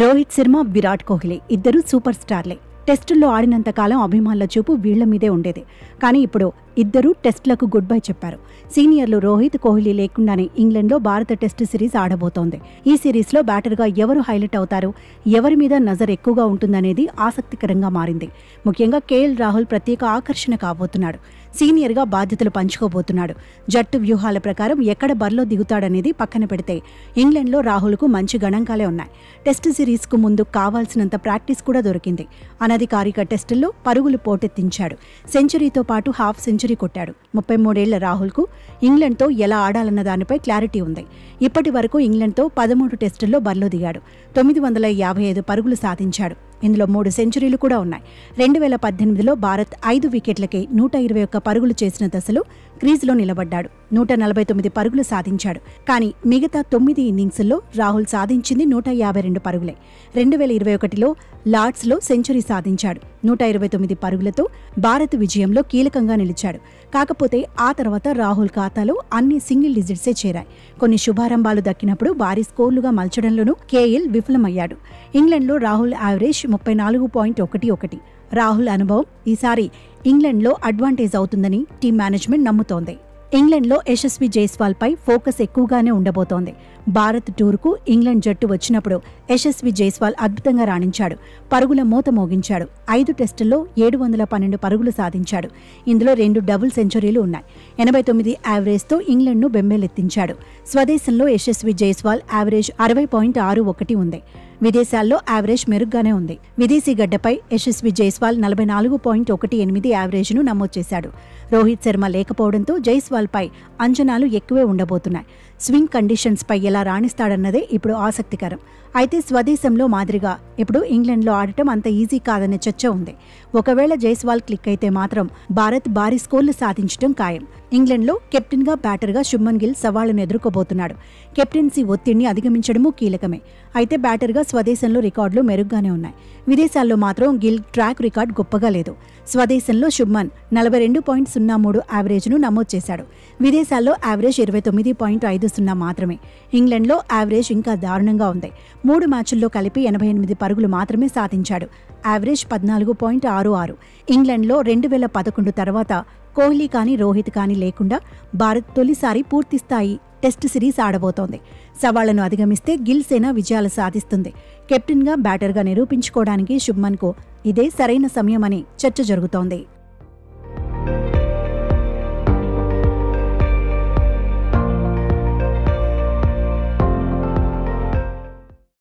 రోహిత్ శర్మ, విరాట్ కోహ్లీ ఇద్దరు సూపర్ స్టార్లే. టెస్టుల్లో ఆడినంత కాలం అభిమానుల చూపు వీళ్ల మీదే ఉండేది. కానీ ఇప్పుడు ఇద్దరూ టెస్టులకు గుడ్ బై చెప్పారు. సీనియర్లు రోహిత్, కోహ్లీ లేకుండానే ఇంగ్లాండ్లో భారత టెస్టు సిరీస్ ఆడబోతోంది. ఈ సిరీస్లో బ్యాటర్గా ఎవరు హైలైట్ అవుతారు, ఎవరి మీద నజర్ ఎక్కువగా ఉంటుందనేది ఆసక్తికరంగా మారింది. ముఖ్యంగా కేఎల్ రాహుల్ ప్రత్యేక ఆకర్షణ కాబోతున్నాడు. సీనియర్గా బాధ్యతలు పంచుకోబోతున్నాడు. జట్టు వ్యూహాల ప్రకారం ఎక్కడ బరిలో దిగుతాడనేది పక్కన పెడితే ఇంగ్లాండ్లో రాహుల్కు మంచి గణాంకాలే ఉన్నాయి. టెస్టు సిరీస్కు ముందు కావాల్సినంత ప్రాక్టీస్ కూడా దొరికింది. అనధికారిక టెస్టుల్లో పరుగులు పోటెత్తించాడు. సెంచరీతో పాటు హాఫ్ సెంచరీ కొట్టాడు. 33 ఏళ్ల రాహుల్కు ఇంగ్లాండ్తో ఎలా ఆడాలన్న దానిపై క్లారిటీ ఉంది. ఇప్పటి వరకు ఇంగ్లాండ్తో 13 టెస్టుల్లో బరిలో దిగాడు. 955 పరుగులు సాధించాడు. ఇందులో 3 సెంచరీలు కూడా ఉన్నాయి. 2018లో భారత్ 5 వికెట్లకే 121 పరుగులు చేసిన దశలో క్రీజులో నిలబడ్డాడు. 149 పరుగులు సాధించాడు. కానీ మిగతా 9 ఇన్నింగ్స్ల్లో రాహుల్ సాధించింది 152 పరుగులే. 2021లో లార్డ్స్లో సెంచరీ సాధించాడు. 129 పరుగులతో భారత్ విజయంలో కీలకంగా నిలిచాడు. కాకపోతే ఆ తర్వాత రాహుల్ ఖాతాలో అన్ని సింగిల్ డిజిట్సే చేరాయి. కొన్ని శుభారంభాలు దక్కినప్పుడు భారీ స్కోర్లుగా మలచడంలోనూ కేఎల్ విఫలమయ్యాడు. ఇంగ్లాండ్లో రాహుల్ యావరేజ్ 34.11. రాహుల్ అనుభవం ఈసారి ఇంగ్లాండ్లో అడ్వాంటేజ్ అవుతుందని టీం మేనేజ్మెంట్ నమ్ముతోంది. ఇంగ్లాండ్లో యశస్వి జైస్వాల్ పై ఫోకస్ ఎక్కువగానే ఉండబోతోంది. భారత్ టూర్కు ఇంగ్లాండ్ జట్టు వచ్చినప్పుడు యశస్వి జైస్వాల్ అద్భుతంగా రాణించాడు. పరుగుల మోత మోగించాడు. 5 టెస్టుల్లో 712 పరుగులు సాధించాడు. ఇందులో 2 డబుల్ సెంచరీలు ఉన్నాయి. 89 యావరేజ్తో ఇంగ్లాండ్ను బెంబేలెత్తించాడు. స్వదేశంలో యశస్వి జైస్వాల్ యావరేజ్ 60.61 ఉంది. విదేశాల్లో యావరేజ్ మెరుగ్గానే ఉంది. విదేశీ గడ్డపై యశస్వి జైస్వాల్ 44.18 యావరేజ్ను నమోదు చేశాడు. రోహిత్ శర్మ లేకపోవడంతో జైస్వాల్పై అంచనాలు ఎక్కువే ఉండబోతున్నాయి. స్వింగ్ కండిషన్స్పై ఎలా రాణిస్తాడన్నదే ఇప్పుడు ఆసక్తికరం. అయితే స్వదేశంలో మాదిరిగా ఇప్పుడు ఇంగ్లాండ్లో ఆడటం అంత ఈజీ కాదనే చర్చ ఉంది. ఒకవేళ జైస్వాల్ క్లిక్ అయితే మాత్రం భారత్ భారీ స్కోర్లు సాధించడం ఖాయం. ఇంగ్లాండ్లో కెప్టెన్గా, బ్యాటర్గా శుభ్మన్ గిల్ సవాళ్లను ఎదుర్కోబోతున్నాడు. కెప్టెన్సీ ఒత్తిడిని అధిగమించడమూ కీలకమే. అయితే బ్యాటర్గా స్వదేశంలో రికార్డులు మెరుగ్గానే ఉన్నాయి. విదేశాల్లో మాత్రం గిల్ ట్రాక్ రికార్డు గొప్పగా లేదు. స్వదేశంలో శుభ్మన్ 42.03 యావరేజ్ను నమోదు చేశాడు. విదేశాల్లో యావరేజ్ 29.50 మాత్రమే. ఇంగ్లాండ్లో యావరేజ్ ఇంకా దారుణంగా ఉంది. 3 మ్యాచ్ల్లో కలిపి 88 పరుగులు మాత్రమే సాధించాడు. యావరేజ్ 14.66. ఇంగ్లాండ్లో 2011 తర్వాత కోహ్లీ కానీ, రోహిత్ కానీ లేకుండా భారత్ తొలిసారి పూర్తిస్థాయి టెస్టు సిరీస్ ఆడబోతోంది. సవాళ్లను అధిగమిస్తే గిల్ సేన విజయాలు సాధిస్తుంది. కెప్టెన్గా, బ్యాటర్గా నిరూపించుకోవడానికి శుభ్మన్కు ఇదే సరైన సమయమని చర్చ జరుగుతోంది.